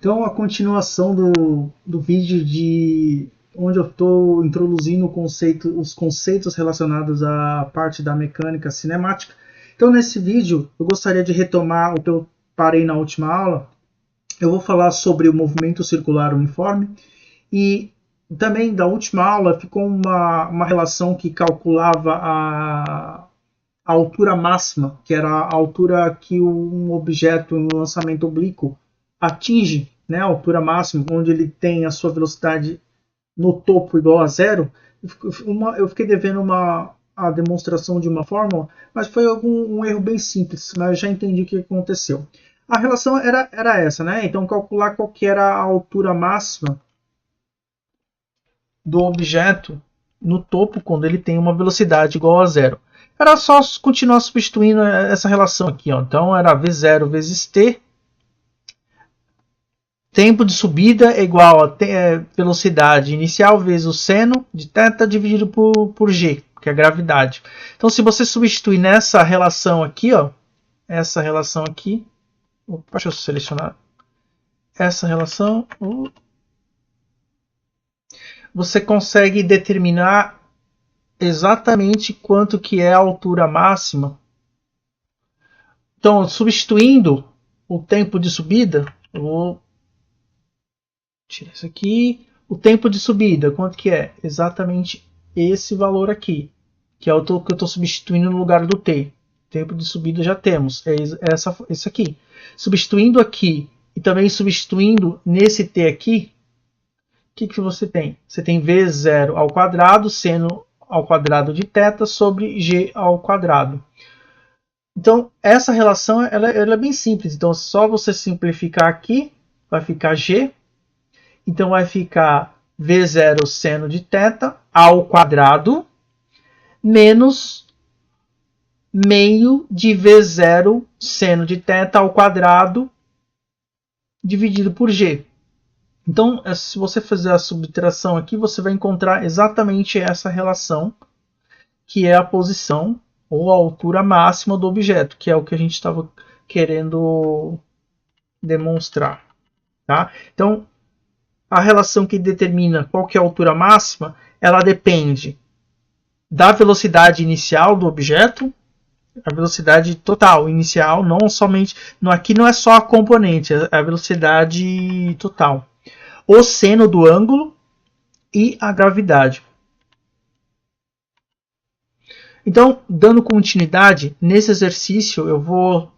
Então, a continuação do vídeo onde eu estou introduzindo os conceitos relacionados à parte da mecânica cinemática. Então, nesse vídeo, eu gostaria de retomar o que eu parei na última aula. Eu vou falar sobre o movimento circular uniforme e também da última aula ficou uma relação que calculava a altura máxima, que era a altura que um objeto em lançamento oblíquo atinge, né, a altura máxima, onde ele tem a sua velocidade no topo igual a zero. Eu fiquei devendo a demonstração de uma fórmula, mas foi um erro bem simples, mas já entendi o que aconteceu. A relação era essa, né? Então calcular qual que era a altura máxima do objeto no topo quando ele tem uma velocidade igual a zero. Era só continuar substituindo essa relação aqui, ó. Então era V0 vezes T. Tempo de subida é igual a velocidade inicial vezes o seno de θ dividido por G, que é a gravidade. Então, se você substituir nessa relação aqui, ó, essa relação aqui, deixa eu selecionar essa relação, você consegue determinar exatamente quanto que é a altura máxima. Então, substituindo o tempo de subida, eu vou tirar isso aqui. O tempo de subida, quanto que é? Exatamente esse valor aqui, que é o que eu estou substituindo no lugar do T. Tempo de subida já temos, é esse aqui. Substituindo aqui e também substituindo nesse T aqui, o que você tem? Você tem V0 ao quadrado, seno ao quadrado de θ sobre G ao quadrado. Então, essa relação ela é bem simples. Então, só você simplificar aqui, vai ficar G. Então, vai ficar V0 seno de θ ao quadrado menos meio de V0 seno de θ ao quadrado dividido por G. Então, se você fizer a subtração aqui, você vai encontrar exatamente essa relação, que é a posição ou a altura máxima do objeto, que é o que a gente estava querendo demonstrar. Tá? Então, a relação que determina qual que é a altura máxima, ela depende da velocidade inicial do objeto, a velocidade total, inicial, não somente. Aqui não é só a componente, é a velocidade total. O seno do ângulo e a gravidade. Então, dando continuidade, nesse exercício eu vou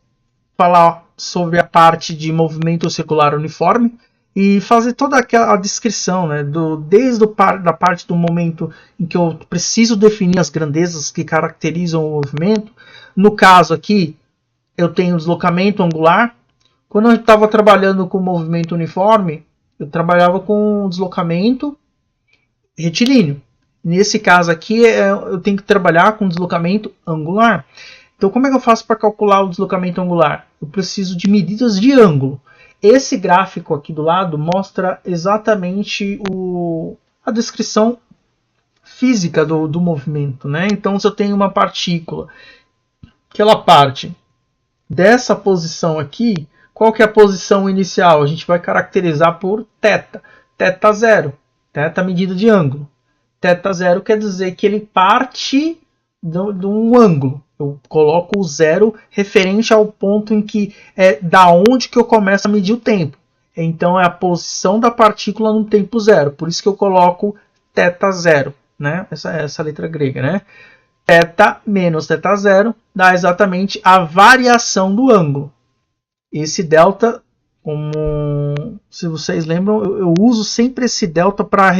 falar sobre a parte de movimento circular uniforme e fazer toda aquela descrição, né, desde da parte do momento em que eu preciso definir as grandezas que caracterizam o movimento. No caso aqui, eu tenho deslocamento angular. Quando eu estava trabalhando com movimento uniforme, eu trabalhava com deslocamento retilíneo. Nesse caso aqui, eu tenho que trabalhar com deslocamento angular. Então, como é que eu faço para calcular o deslocamento angular? Eu preciso de medidas de ângulo. Esse gráfico aqui do lado mostra exatamente a descrição física do movimento, né? Então, se eu tenho uma partícula que ela parte dessa posição aqui, qual que é a posição inicial? A gente vai caracterizar por θ. θ0. θ medida de ângulo. θ0 quer dizer que ele parte de um ângulo. Eu coloco o zero referente ao ponto em que é da onde que eu começo a medir o tempo. Então é a posição da partícula no tempo zero. Por isso que eu coloco θ0, né? Essa letra grega, né? θ menos θ0 dá exatamente a variação do ângulo. Esse delta, como se vocês lembram, eu uso sempre esse delta para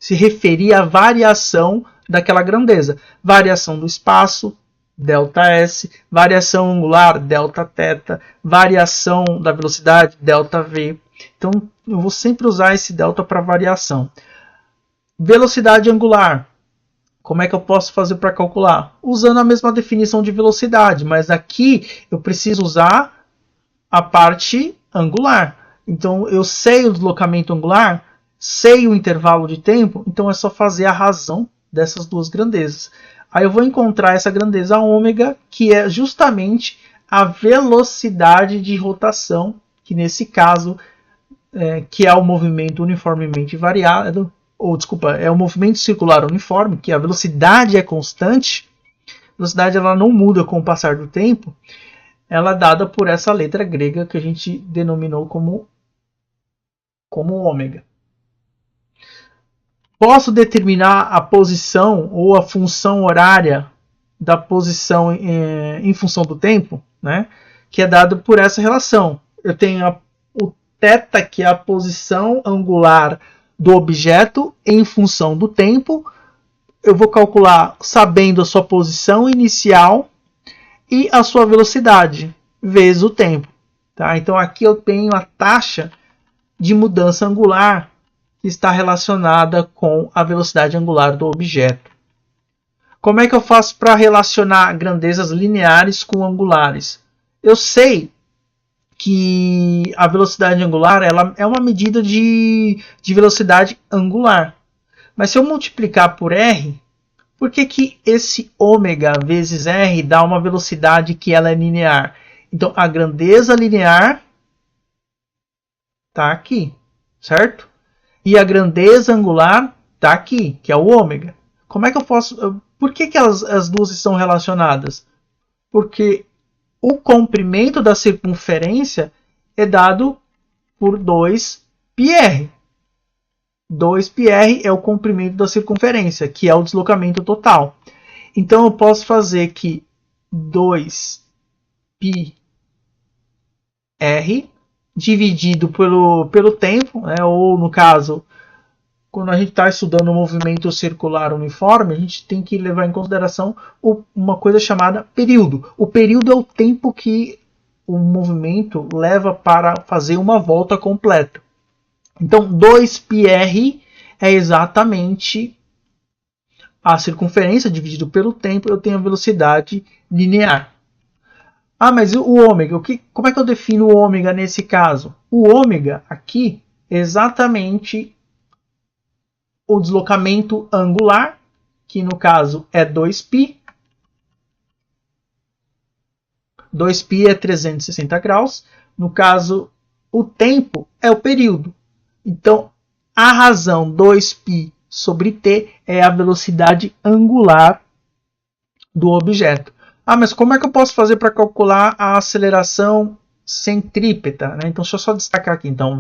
se referir à variação daquela grandeza. Variação do espaço, ΔS, variação angular, Δθ, variação da velocidade, ΔV. Então, eu vou sempre usar esse delta para variação. Velocidade angular. Como é que eu posso fazer para calcular? Usando a mesma definição de velocidade, mas aqui eu preciso usar a parte angular. Então, eu sei o deslocamento angular, sei o intervalo de tempo, então é só fazer a razão dessas duas grandezas. Aí eu vou encontrar essa grandeza ômega, que é justamente a velocidade de rotação que nesse caso, que é o movimento uniformemente variado, ou desculpa, é o movimento circular uniforme, que a velocidade é constante, a velocidade ela não muda com o passar do tempo, ela é dada por essa letra grega que a gente denominou como ômega. Posso determinar a posição ou a função horária da posição em função do tempo, né? Que é dado por essa relação. Eu tenho o θ, que é a posição angular do objeto em função do tempo. Eu vou calcular sabendo a sua posição inicial e a sua velocidade vezes o tempo. Tá? Então aqui eu tenho a taxa de mudança angular que está relacionada com a velocidade angular do objeto. Como é que eu faço para relacionar grandezas lineares com angulares? Eu sei que a velocidade angular ela é uma medida de velocidade angular. Mas se eu multiplicar por r, por que esse ômega vezes r dá uma velocidade que ela é linear? Então, a grandeza linear está aqui, certo? E a grandeza angular está aqui, que é o ômega. Como é que eu posso... Por que as duas estão relacionadas? Porque o comprimento da circunferência é dado por 2πr. 2πr é o comprimento da circunferência, que é o deslocamento total. Então eu posso fazer que 2πr dividido pelo tempo, né? Ou no caso, quando a gente está estudando o movimento circular uniforme, a gente tem que levar em consideração uma coisa chamada período. O período é o tempo que o movimento leva para fazer uma volta completa. Então, 2πr é exatamente a circunferência dividido pelo tempo, eu tenho a velocidade linear. Ah, mas o ômega, como é que eu defino o ômega nesse caso? O ômega aqui é exatamente o deslocamento angular, que no caso é 2π. 2π é 360 graus. No caso, o tempo é o período. Então, a razão 2π sobre t é a velocidade angular do objeto. Ah, mas como é que eu posso fazer para calcular a aceleração centrípeta? Né? Então, deixa eu só destacar aqui. Então,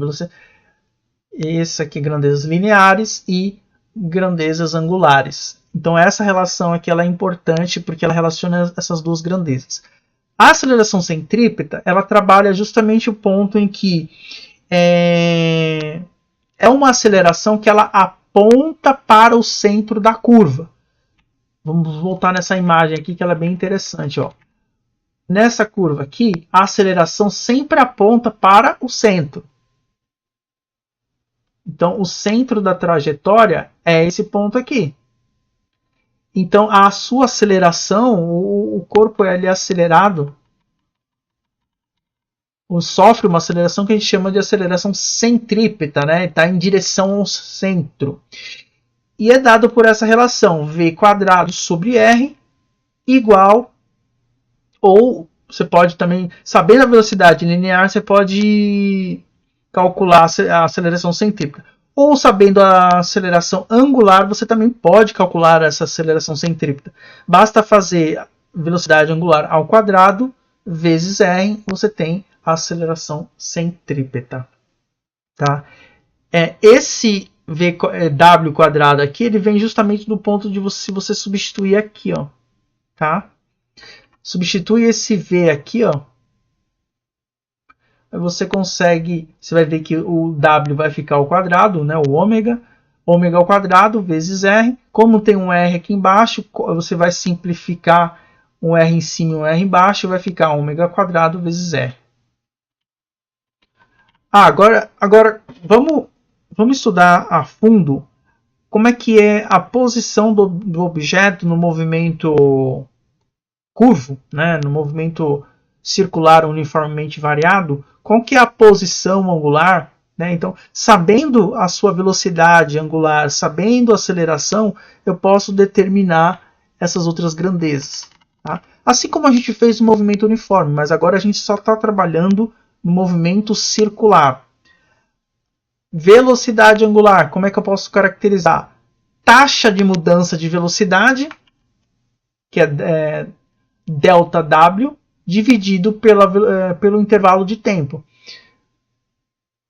esse aqui, grandezas lineares e grandezas angulares. Então, essa relação aqui ela é importante porque ela relaciona essas duas grandezas. A aceleração centrípeta, ela trabalha justamente o ponto em que é uma aceleração que ela aponta para o centro da curva. Vamos voltar nessa imagem aqui que ela é bem interessante. Ó. Nessa curva aqui, a aceleração sempre aponta para o centro. Então, o centro da trajetória é esse ponto aqui. Então, a sua aceleração, o corpo é ali acelerado, sofre uma aceleração que a gente chama de aceleração centrípeta, né? Está em direção ao centro. E é dado por essa relação v² sobre r igual, ou você pode também, sabendo a velocidade linear, você pode calcular a aceleração centrípeta. Ou sabendo a aceleração angular, você também pode calcular essa aceleração centrípeta. Basta fazer velocidade angular ao quadrado vezes r, você tem a aceleração centrípeta. Tá? Esse w² aqui, ele vem justamente do ponto de você substituir aqui, ó, tá? Substitui esse v aqui, ó. Aí você vai ver que o w vai ficar ao quadrado, né? O ômega ao quadrado vezes r. Como tem um r aqui embaixo, você vai simplificar um r em cima e um r embaixo, vai ficar ômega² vezes r. Agora vamos estudar a fundo como é que é a posição do objeto no movimento curvo, né? No movimento circular uniformemente variado. Qual que é a posição angular? Né? Então, sabendo a sua velocidade angular, sabendo a aceleração, eu posso determinar essas outras grandezas. Tá? Assim como a gente fez no movimento uniforme, mas agora a gente só está trabalhando no movimento circular. Velocidade angular, como é que eu posso caracterizar? Taxa de mudança de velocidade, que é delta W, dividido pelo intervalo de tempo.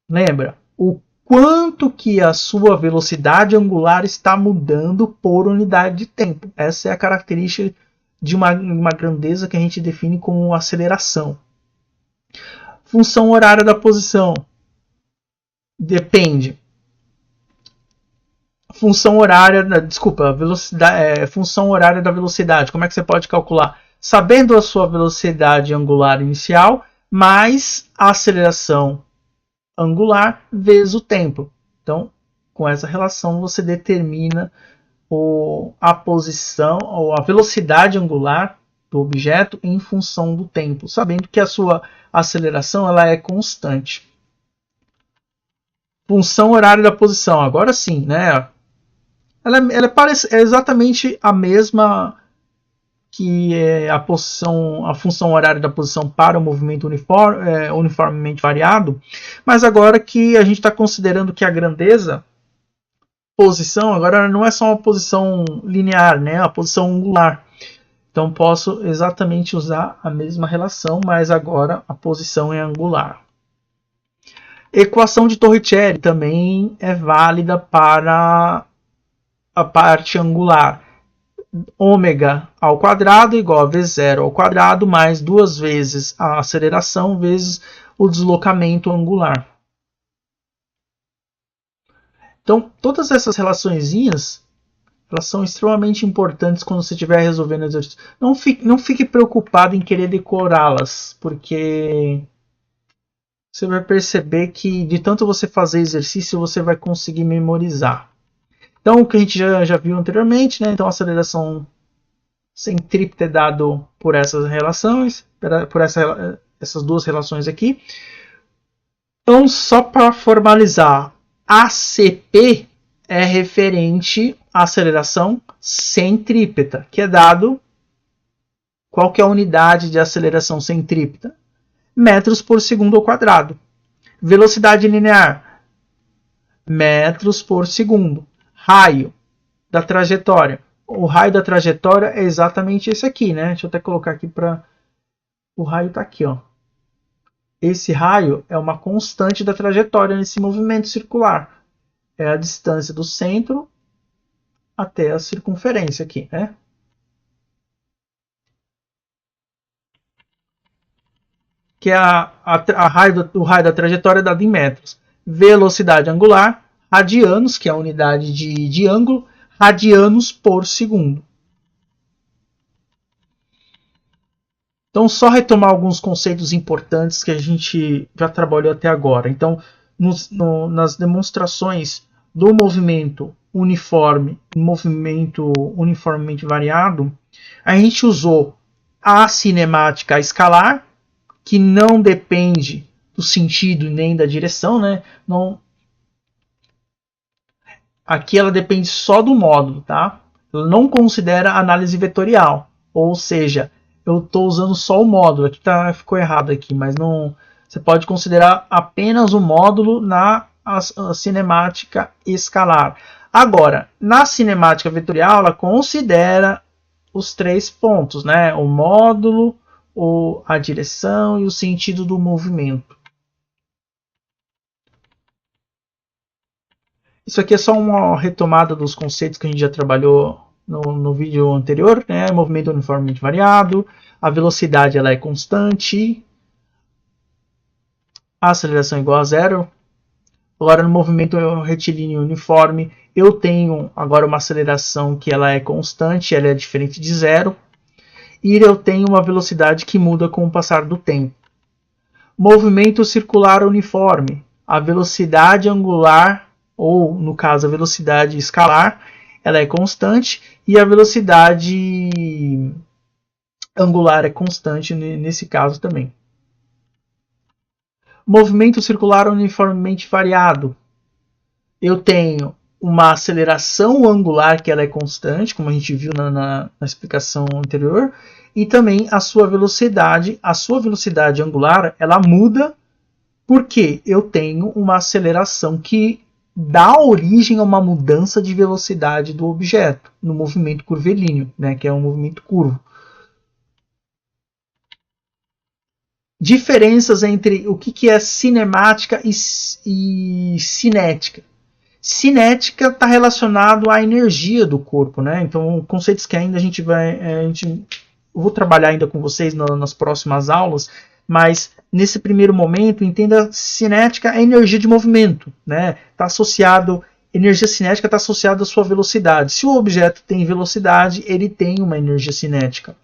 Lembra? O quanto que a sua velocidade angular está mudando por unidade de tempo. Essa é a característica de uma grandeza que a gente define como aceleração. Função horária da posição. Depende. Função horária da velocidade. Como é que você pode calcular? Sabendo a sua velocidade angular inicial, mais a aceleração angular vezes o tempo. Então, com essa relação, você determina a posição ou a velocidade angular do objeto em função do tempo, sabendo que a sua aceleração ela é constante. Função horária da posição. Agora sim, né? Ela é exatamente a mesma que a função horária da posição para o movimento uniformemente variado, mas agora que a gente está considerando que a grandeza, posição, agora não é só uma posição linear, né? A posição angular. Então posso exatamente usar a mesma relação, mas agora a posição é angular. Equação de Torricelli também é válida para a parte angular. Ômega ao quadrado igual a V0 ao quadrado mais 2 vezes a aceleração vezes o deslocamento angular. Então, todas essas relaçõezinhas elas são extremamente importantes quando você estiver resolvendo exercício. Não fique preocupado em querer decorá-las, porque você vai perceber que de tanto você fazer exercício, você vai conseguir memorizar. Então, o que a gente já viu anteriormente, né? Então, a aceleração centrípeta é dado por essas relações, por essas duas relações aqui. Então, só para formalizar, ACP é referente à aceleração centrípeta, que é dado... Qual que é a unidade de aceleração centrípeta? Metros por segundo ao quadrado. Velocidade linear, metros por segundo. Raio da trajetória. O raio da trajetória é exatamente esse aqui, né? Deixa eu até colocar aqui para... O raio está aqui, ó. Esse raio é uma constante da trajetória nesse movimento circular. É a distância do centro até a circunferência aqui, né? Que é o raio da trajetória dado em metros. Velocidade angular, radianos, que é a unidade de ângulo, radianos por segundo. Então, só retomar alguns conceitos importantes que a gente já trabalhou até agora. Então, nas demonstrações do movimento uniformemente variado, a gente usou a cinemática escalar, que não depende do sentido nem da direção, né? Aqui ela depende só do módulo, tá? Ela não considera análise vetorial, ou seja, eu estou usando só o módulo. Aqui ficou errado aqui, mas não. Você pode considerar apenas o módulo na cinemática escalar. Agora, na cinemática vetorial, ela considera os 3 pontos, né? O módulo, a direção e o sentido do movimento. Isso aqui é só uma retomada dos conceitos que a gente já trabalhou no vídeo anterior, né? Movimento uniformemente variado, a velocidade ela é constante, a aceleração é igual a zero. Agora, no movimento retilíneo uniforme, eu tenho agora uma aceleração que ela é constante, ela é diferente de zero, e eu tenho uma velocidade que muda com o passar do tempo. Movimento circular uniforme, a velocidade angular, ou no caso a velocidade escalar, ela é constante, e a velocidade angular é constante nesse caso também. Movimento circular uniformemente variado. Eu tenho uma aceleração angular que ela é constante, como a gente viu na explicação anterior, e também a sua velocidade angular, ela muda Porque eu tenho uma aceleração que dá origem a uma mudança de velocidade do objeto no movimento curvilíneo, né, que é um movimento curvo. Diferenças entre o que é cinemática e cinética. Cinética está relacionado à energia do corpo, né? Então, conceitos que ainda a gente vai, eu vou trabalhar ainda com vocês nas próximas aulas, mas nesse primeiro momento, entenda cinética é energia de movimento, né? Tá associado, energia cinética está associada à sua velocidade. Se o objeto tem velocidade, ele tem uma energia cinética.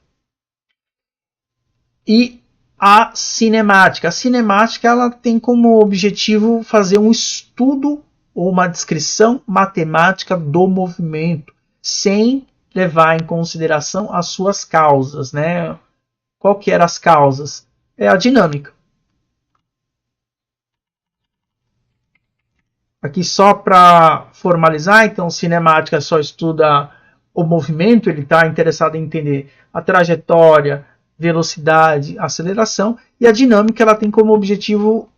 E a cinemática. A cinemática ela tem como objetivo fazer um estudo ou uma descrição matemática do movimento, sem levar em consideração as suas causas, né? Qual que eram as causas? É a dinâmica. Aqui só para formalizar, então cinemática só estuda o movimento, ele está interessado em entender a trajetória, velocidade, aceleração, e a dinâmica ela tem como objetivo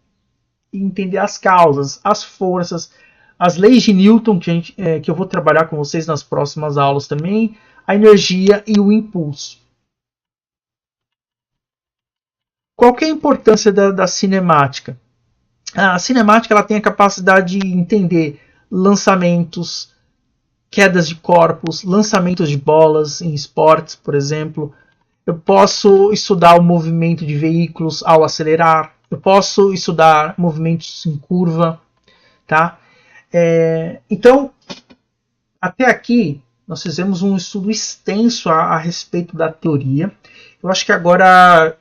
entender as causas, as forças, as leis de Newton, que eu vou trabalhar com vocês nas próximas aulas também, a energia e o impulso. Qual que é a importância da cinemática? A cinemática ela tem a capacidade de entender lançamentos, quedas de corpos, lançamentos de bolas em esportes, por exemplo. Eu posso estudar o movimento de veículos ao acelerar. Eu posso estudar movimentos em curva, tá? Então, até aqui, nós fizemos um estudo extenso a respeito da teoria. Eu acho que agora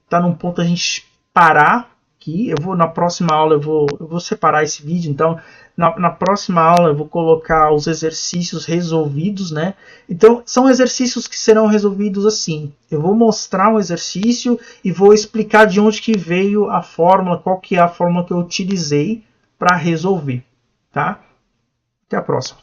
está num ponto a gente parar aqui. Na próxima aula eu vou separar esse vídeo. Então, na próxima aula eu vou colocar os exercícios resolvidos, né? Então, são exercícios que serão resolvidos assim. Eu vou mostrar um exercício e vou explicar de onde que veio a fórmula, qual que é a fórmula que eu utilizei para resolver, tá? Até a próxima.